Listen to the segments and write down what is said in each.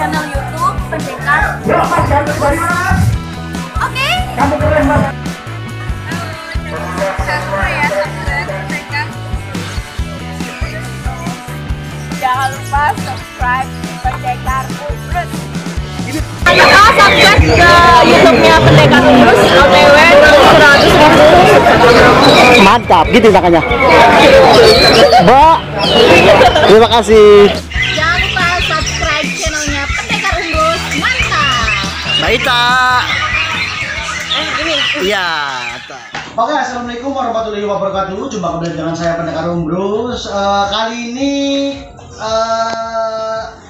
channel YouTube Pendekar. Oke. Kamu keren banget. Jangan lupa subscribe Pendekar Umbrus. Jangan lupa subscribe ke YouTube-nya Pendekar Umbrus. OTW 100.000. Mantap, gitu makanya. Mbak, terima kasih. Jangan lupa subscribe channelnya Pendekar Umbrus. Mantap. Mbak Ita. Ini. Iya. Oke, assalamualaikum warahmatullahi wabarakatuh. Jumpa kembali dengan saya Pendekar Umbrus. Kali ini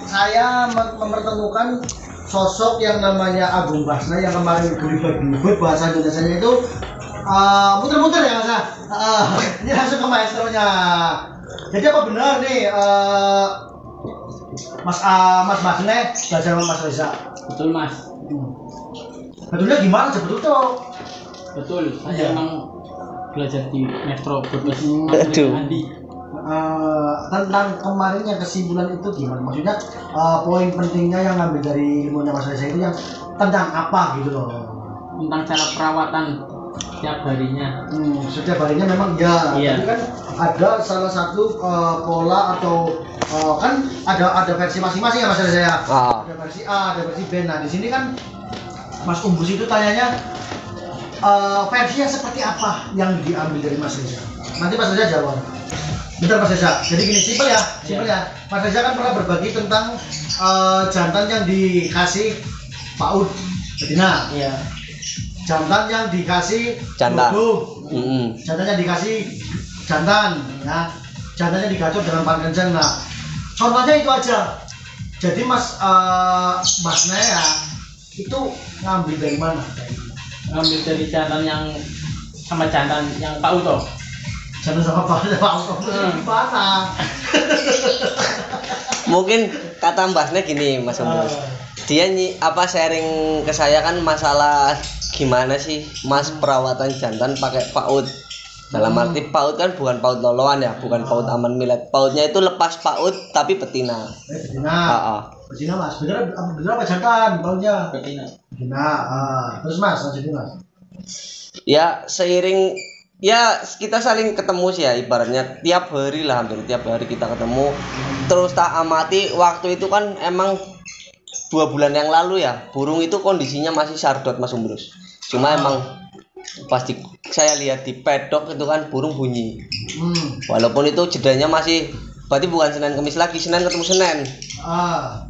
saya mempertemukan sosok yang namanya Agung Basna yang kemarin gelibet-gelibet bahasa Indonesianya itu muter-muter ya Mas. Ini langsung ke maestronya. Jadi apa benar nih Mas Basna belajar sama Mas Reza? Betul Mas. Betulnya gimana sebetulnya? Betul. Saya emang belajar di Metro Brebes. Aduh. Andi. Tentang kemarin yang kesimpulan itu gimana? Maksudnya poin pentingnya yang ngambil dari ilmunya Mas Reza itu yang tentang apa gitu loh? Tentang cara perawatan setiap harinya. Setiap harinya memang ya. Iya. Tapi kan ada salah satu pola atau kan ada versi masing-masing ya Mas Reza ya. Ada versi A, ada versi B. Nah di sini kan Mas Umbus itu tanyanya versinya seperti apa yang diambil dari Mas Reza. Nanti Mas Reza jawab. Bentar Mas Reza. Jadi gini simpel ya. Mas Reza kan pernah berbagi tentang jantan yang dikasih PAUD betina. Iya. Jantan yang dikasih jantan. Jantan yang dikasih jantan ya. Jantannya digacor dengan pan kencang. Nah, contohnya itu aja. Jadi Masnya ya itu ngambil dari mana? Ngambil dari jantan yang sama jantan yang Pak Uto. Jantan sama Pak Uto gimana? Mungkin kata Mbasnya gini Mas Umbus. Dia sharing ke saya kan masalah gimana sih Mas perawatan jantan pakai PAUD. Dalam arti PAUD kan bukan PAUD loloan ya, bukan PAUD aman milet. PAUDnya itu lepas PAUD tapi betina. Betina. Betina Mas, bener apa jantan PAUDnya? Betina. Betina. Terus Mas, lanjutin Mas. Ya seiring ya kita saling ketemu sih ya, ibaratnya tiap hari lah, hampir tiap hari kita ketemu. Terus tak amati waktu itu kan emang 2 bulan yang lalu ya, burung itu kondisinya masih sardot Mas Umbrus. Cuma emang pasti saya lihat di pedok itu kan burung bunyi. Walaupun itu jedanya masih berarti bukan Senin Kamis lagi, Senin ketemu Senin.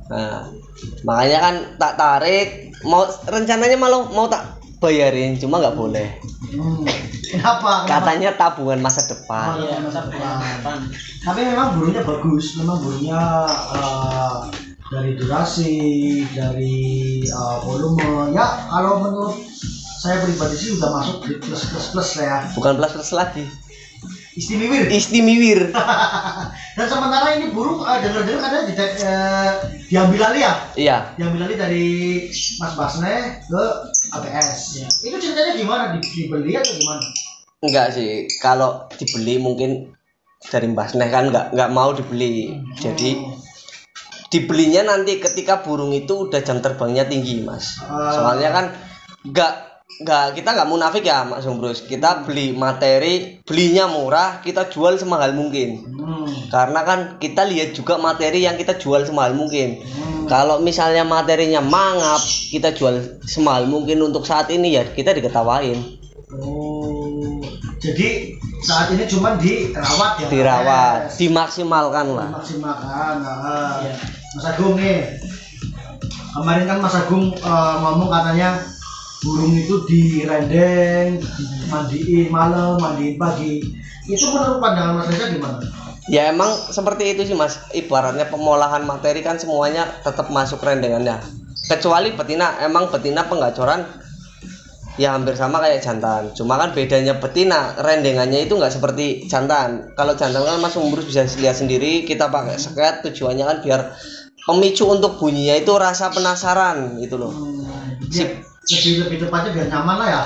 Nah, makanya kan tak tarik, rencananya malah mau tak bayarin, cuma nggak boleh. Kenapa? Katanya tabungan masa depan. Iya, masa depan. Tapi memang burungnya bagus, memang burungnya dari durasi, dari volume. Ya kalau menurut saya pribadi sih udah masuk di plus ya. Bukan plus lagi. Istimewa. Dan sementara ini burung dengar-dengar katanya diambil alih ya? Iya. Diambil alih dari Mas Basne ke ABS. Ya. Itu ceritanya gimana? Dibeli atau gimana? Enggak sih. Kalau dibeli mungkin dari Basne kan nggak mau dibeli. Jadi dibelinya nanti ketika burung itu udah jam terbangnya tinggi Mas. Soalnya kan kita nggak munafik ya Mas Umbrus. Kita beli materi, belinya murah, kita jual semahal mungkin. Karena kan kita lihat juga materi yang kita jual semahal mungkin. Kalau misalnya materinya mangap, kita jual semahal mungkin untuk saat ini ya kita diketawain. Jadi saat ini cuma dirawat ya. Dirawat, dimaksimalkan lah. Dimaksimalkan. Mas Agung nih. Kemarin kan Mas Agung ngomong katanya burung itu direndeng, mandiin malam, mandiin pagi. Itu menurut pandangan Mas Reza gimana? Ya emang seperti itu sih Mas. Ibaratnya pengolahan materi kan semuanya tetap masuk rendengannya. Kecuali betina, emang betina penggacoran ya hampir sama kayak jantan. Cuma kan bedanya betina, rendengannya itu nggak seperti jantan. Kalau jantan kan Mas Umbrus bisa lihat sendiri, kita pakai seket, tujuannya kan biar pemicu untuk bunyinya itu rasa penasaran gitu loh. Lebih tepatnya biar nyaman lah ya.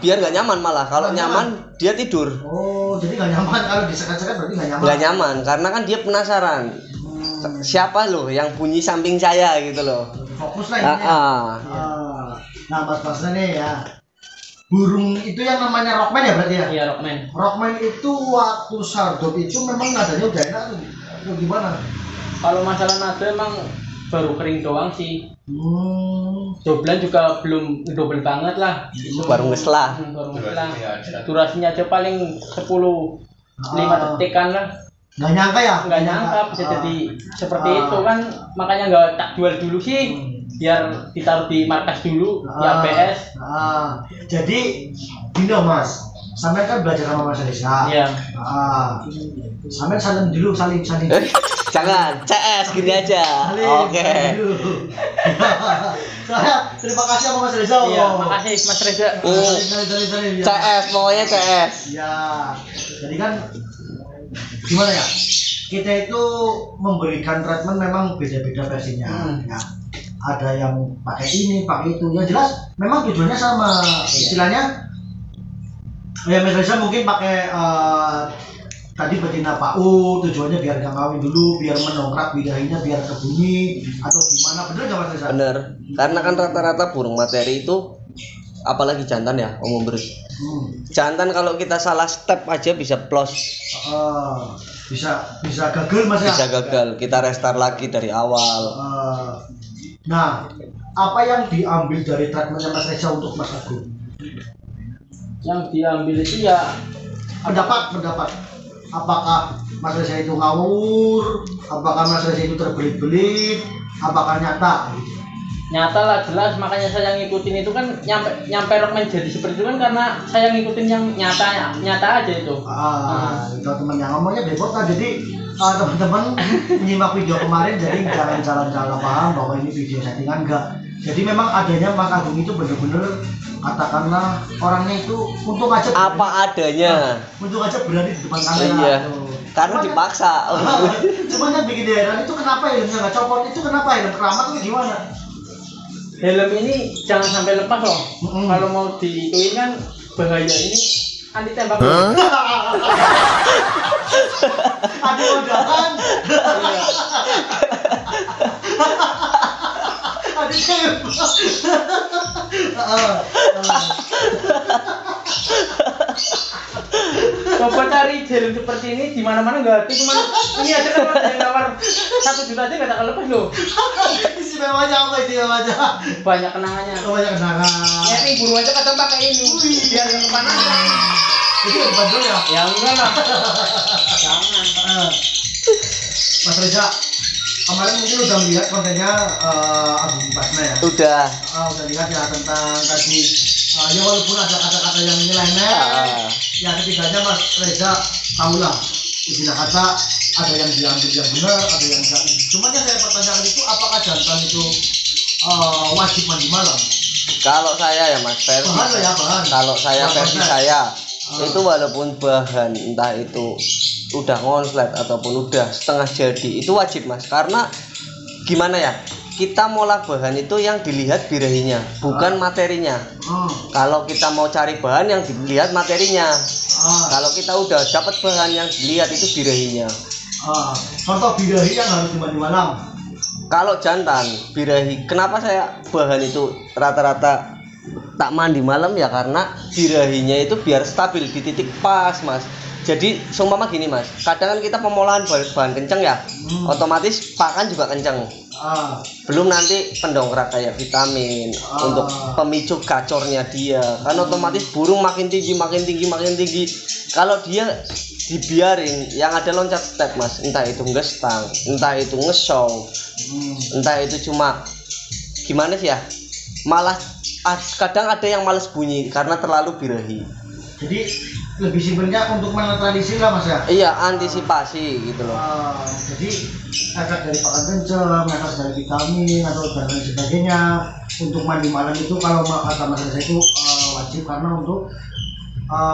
Biar nggak nyaman malah. Kalau nyaman dia tidur. Oh, jadi nggak nyaman kalau disekat-sekat berarti nggak nyaman. Nggak nyaman karena kan dia penasaran. siapa loh yang bunyi samping saya gitu loh. Fokus lah intinya. Nah Mas Basna nih ya, burung itu yang namanya rockman ya berarti ya? Iya, rockman. Rockman itu waktu sardop itu memang nadanya udah enak tuh gimana? Kalau masalah nada emang baru kering doang sih. Doblan juga belum double banget lah. Baru ngeslah. Baru ngeslah. Durasinya aja paling 5 detikan lah. Nggak nyangka ya? Nggak nyangka bisa jadi seperti itu kan, makanya nggak tak jual dulu sih, biar ditaruh di markas dulu di ABS. Jadi gini Mas, sampai kan belajar sama Mas Reza. Iya. Sampai saling dulu, saling. Jangan, CS gini aja. Oke. Terima kasih sama Mas Reza. Iya, makasih Mas Reza. Saling. CS pokoknya CS. Ya, jadi kan gimana ya? Kita itu memberikan treatment memang beda-beda versinya. Ya. Ada yang pakai ini, pakai itu. Yang jelas memang tujuannya sama. Istilahnya ya Mas Reza mungkin pakai tadi betina PAUD, tujuannya biar nggak ngawin dulu, biar mendongkrak birahinya, biar ke bumi atau gimana, bener nggak Mas Reza? Bener, karena kan rata-rata burung materi itu apalagi jantan ya Om Bro. Jantan kalau kita salah step aja bisa plus. Bisa gagal Mas ya? Bisa gagal, kita restart lagi dari awal. Nah, apa yang diambil dari treatmentnya Mas Reza untuk Mas Agung? Yang diambil itu ya pendapat. Apakah Mas Reza itu ngawur? Apakah Mas Reza itu terbelit-belit? Apakah nyata? nyata lah, jelas. Makanya saya ngikutin itu kan, nyampe rockman jadi seperti itu kan karena saya ngikutin yang nyata aja itu. Itu teman yang ngomongnya bebot lah. Jadi teman-teman menyimak video kemarin, jadi jangan salah paham bahwa ini video settingan, enggak. Jadi memang adanya Mas Agung itu bener-bener katakanlah orangnya itu untung aja apa adanya. Untung aja berani di depan kamera. Iya. Karena dipaksa. Cuman yang bikin heran itu kenapa helmnya nggak copot, itu kenapa helm keramat itu gimana? Helm ini jangan sampai lepas loh. Kalau mau diituin kan bahaya, ini anti tembak. Ada undangan. Ada tembak. Coba cari helm seperti ini di mana-mana nggak ada, cuman ini aja kan ada yang nawar 1 juta aja nggak tak lepas loh. Istimewanya apa istimewanya? Banyak kenangannya. Banyak kenangan. Nyeting burung aja kadang pakai ini biar nggak kepanasan. Itu yang bandel ya? Ya enggak lah. Jangan. Mas Reza, kemarin mungkin udah melihat kontennya Agung Basna ya? Udah lihat ya tentang tadi ya walaupun ada kata-kata yang nyeleneh, ya ketiganya Mas Reza tahulah istilah kata, ada yang diambil yang benar, ada yang enggak. Cuman yang saya pertanyakan itu apakah jantan itu wajib mandi malam? kalau saya ya Mas, versi Bahan. kalau saya versi saya itu walaupun bahan entah itu udah ngonslet ataupun udah setengah jadi itu wajib Mas, karena gimana ya, kita molah bahan itu yang dilihat birahinya bukan materinya. Kalau kita mau cari bahan yang dilihat materinya. Kalau kita udah dapat bahan yang dilihat itu birahinya. Contoh birahi yang harus dimandi malam. Kalau jantan birahi, kenapa saya bahan itu rata-rata tak mandi malam ya, karena birahinya itu biar stabil di titik pas Mas. Jadi seumpama gini Mas, kadang kan kita pemolahan bahan kenceng ya, otomatis pakan juga kenceng. Belum nanti pendongkrak kayak vitamin untuk pemicu gacornya dia, kan otomatis burung makin tinggi. Kalau dia dibiarin yang ada loncat step Mas, entah itu ngestang, entah itu ngesong, entah itu cuma gimana sih ya, malah kadang ada yang males bunyi karena terlalu birahi. Jadi lebih simpelnya untuk menetralisir lah Mas ya? Iya, antisipasi gitu loh. Jadi efek dari pakan kenceng, efek dari vitamin atau dan lain sebagainya, untuk mandi malam itu kalau kata Mas Reza itu wajib, karena untuk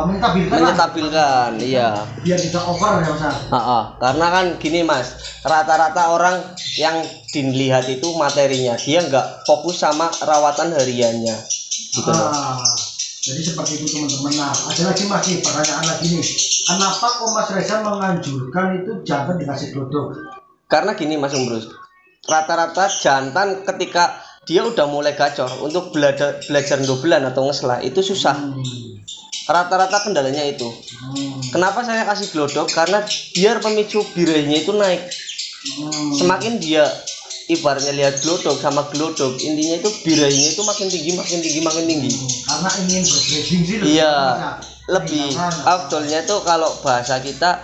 menstabilkan, iya. Biar tidak over ya Mas. Karena kan gini Mas, rata-rata orang yang dilihat itu materinya, dia nggak fokus sama rawatan hariannya, gitu loh. Jadi seperti itu teman-teman. Nah, ada lagi masih pertanyaan lagi nih. Kenapa kok Mas Reza menganjurkan itu jangan dikasih glodok? Karena gini Mas Umbrus, rata-rata jantan ketika dia udah mulai gacor untuk belajar dobelan atau ngeslah itu susah. Rata-rata kendalanya itu. Kenapa saya kasih glodok? Karena biar pemicu birahinya itu naik. Semakin dia ibaratnya lihat glodok sama glodok, intinya itu birahinya itu makin tinggi. Karena ingin berbreeding sih. Iya, lebih afdolnya tuh kalau bahasa kita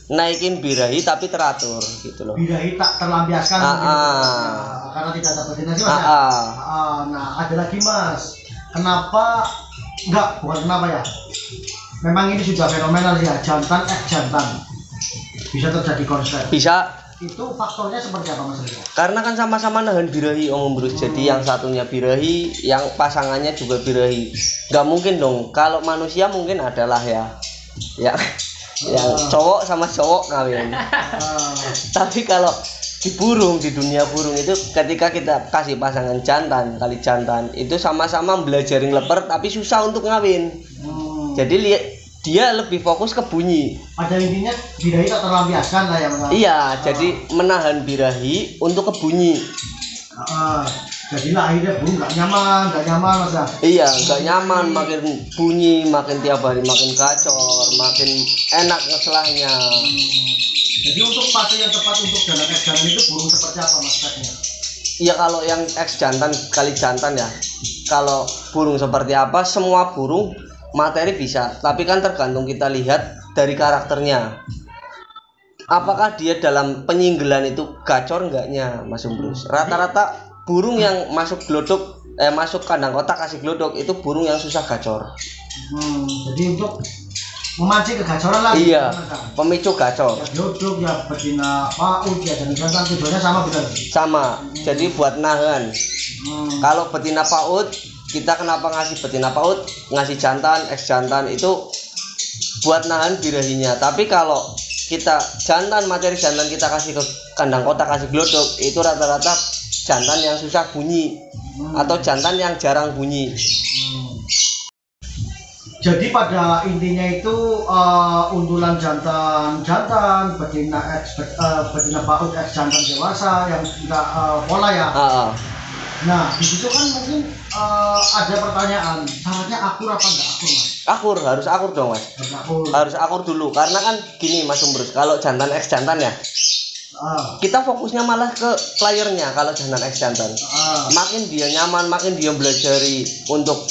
naikin birahi tapi teratur gitu loh. Birahi tak terlampiaskan gitu. Karena tidak ada betina sih Mas. Nah, ada lagi Mas. Kenapa bukan kenapa ya? Memang ini sudah fenomenal ya, jantan bisa terjadi konslet. Bisa. Itu faktornya seperti apa Mas? Karena kan sama-sama nahan birahi Om Umbrus. Jadi yang satunya birahi, yang pasangannya juga birahi. Nggak mungkin dong. Kalau manusia mungkin adalah ya yang cowok sama cowok kawin. Tapi kalau di burung, di dunia burung itu ketika kita kasih pasangan jantan kali jantan itu sama-sama belajar ngeleper tapi susah untuk ngawin. Jadi dia lebih fokus ke bunyi. Pada intinya birahi tak terlampiaskan lah ya Mas. Iya, jadi menahan birahi untuk ke bunyi. Jadi akhirnya burung nggak nyaman Mas. Iya, nggak nyaman, makin bunyi, makin tiap hari makin gacor, makin enak ngeselahnya. Jadi untuk fase yang tepat untuk jantan X jantan itu burung seperti apa Mas? Iya, kalau yang X jantan kali jantan ya, kalau burung seperti apa, semua burung materi bisa, tapi kan tergantung kita lihat dari karakternya. Apakah dia dalam penyinggelan itu gacor enggaknya Mas Umbrus? Rata-rata burung yang masuk glodok masuk kandang kotak kasih glodok itu burung yang susah gacor. Jadi untuk memancing kegacoran lagi. Iya, pemicu gacor. Ya glodok ya betina paut ya dan jantan tujuannya sama benar. Sama. Jadi buat nahan. Kalau betina paut, kita kenapa ngasih betina paut, ngasih jantan, X jantan itu buat nahan birahinya. Tapi kalau kita materi jantan kita kasih ke kandang kotak kasih glodok, itu rata-rata jantan yang susah bunyi atau jantan yang jarang bunyi. Jadi pada intinya itu undulan jantan betina betina paut X jantan dewasa yang kita pola ya. Nah di situ kan mungkin ada pertanyaan, syaratnya akur apa enggak akur Mas? Akur, harus akur dong Mas. Harus akur dulu karena kan gini Mas Umbrus, kalau jantan X jantan ya kita fokusnya malah ke playernya. Kalau jantan X jantan makin dia nyaman, makin dia belajari untuk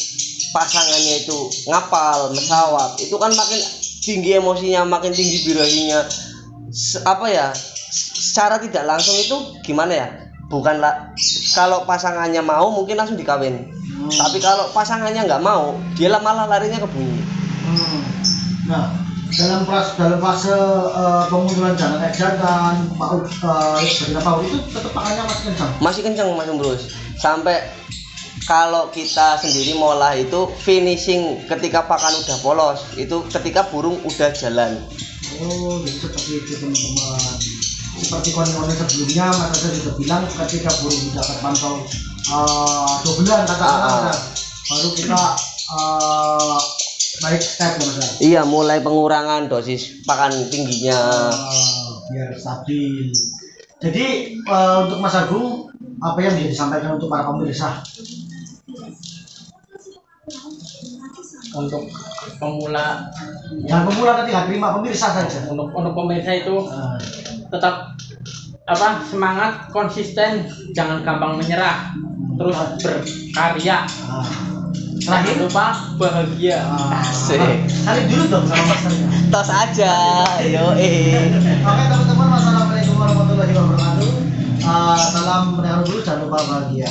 pasangannya itu ngapal, mesawat, itu kan makin tinggi emosinya, makin tinggi birahinya. Apa ya, secara tidak langsung itu gimana ya, bukanlah kalau pasangannya mau mungkin langsung dikawin. Tapi kalau pasangannya nggak mau, dia malah larinya ke bunyi. Nah, dalam fase pemundulan jantan X jantan paut betina paut itu tetap pakannya masih kencang? Masih kencang Mas Umbrus. Sampai kalau kita sendiri molah itu finishing ketika pakan udah polos, itu ketika burung udah jalan. Oh, jadi seperti itu teman-teman. Seperti konten sebelumnya Mas Reza sudah bilang ketika burung sudah terpantau 2 bulan katakanlah baru kita naik step ya Mas. Iya, mulai pengurangan dosis pakan tingginya biar stabil. Jadi untuk Mas Agung apa yang bisa disampaikan untuk para pemirsa? Untuk pemula, jangan pemula nanti nggak terima, pemirsa saja. Untuk pemirsa itu tetap semangat, konsisten, jangan gampang menyerah, terus berkarya. Terakhir lupa bahagia. Asik. Hari dulu dong sama masternya. Tos aja, yo. Oke teman-teman, wassalamualaikum warahmatullahi wabarakatuh. Salam mendengar dulu, jangan lupa bahagia.